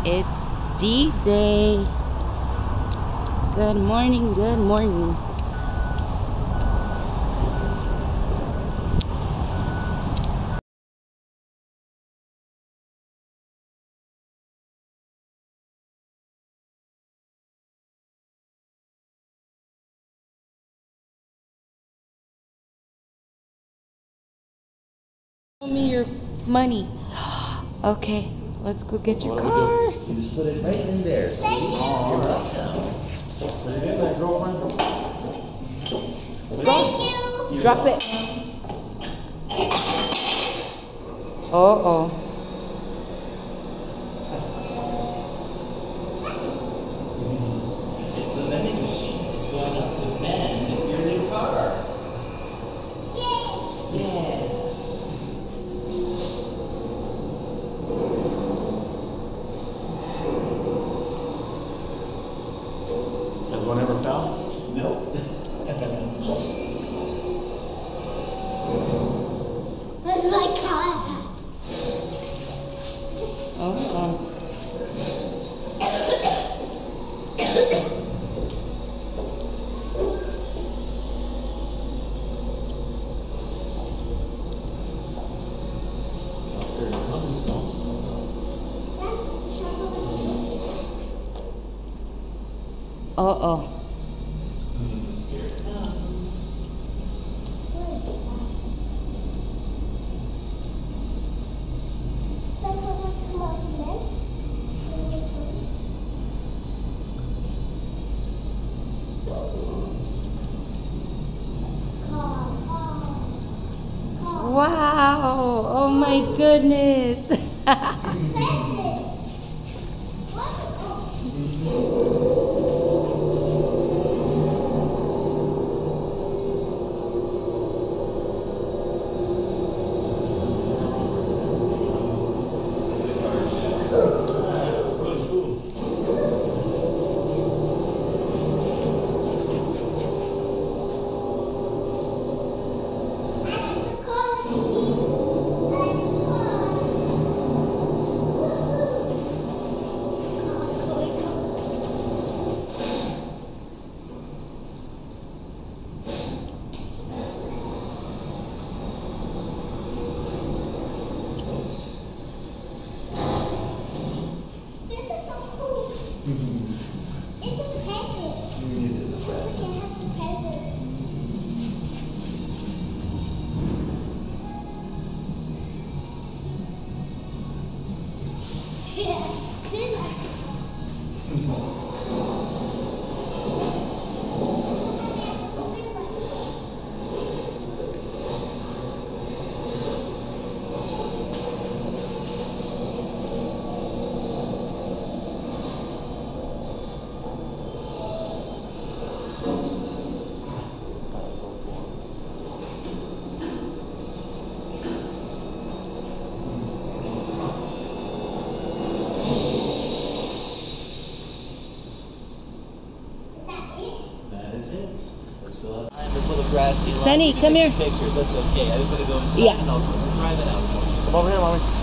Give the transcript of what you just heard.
It's D-Day. Good morning, good morning. Show me your money. Okay, let's go get your car. You just put it right in there. See? You're welcome. Put it in there, girlfriend. Thank you. Drop it. Uh-oh. It's the vending machine. It's going up to vend your new car. Yay! Yeah. Has one ever fell? Nope. Where's my car? Oh. Uh-oh. Here it comes. What is that? That's what wants to come out from there? Wow. Oh my goodness. It's a present. It is a present. Yes. That is it. Let's fill out this little grassy lot. Sunny, come here. Pictures, that's okay. I just want to go inside Yeah. and I'll drive it out. Come over here, mommy.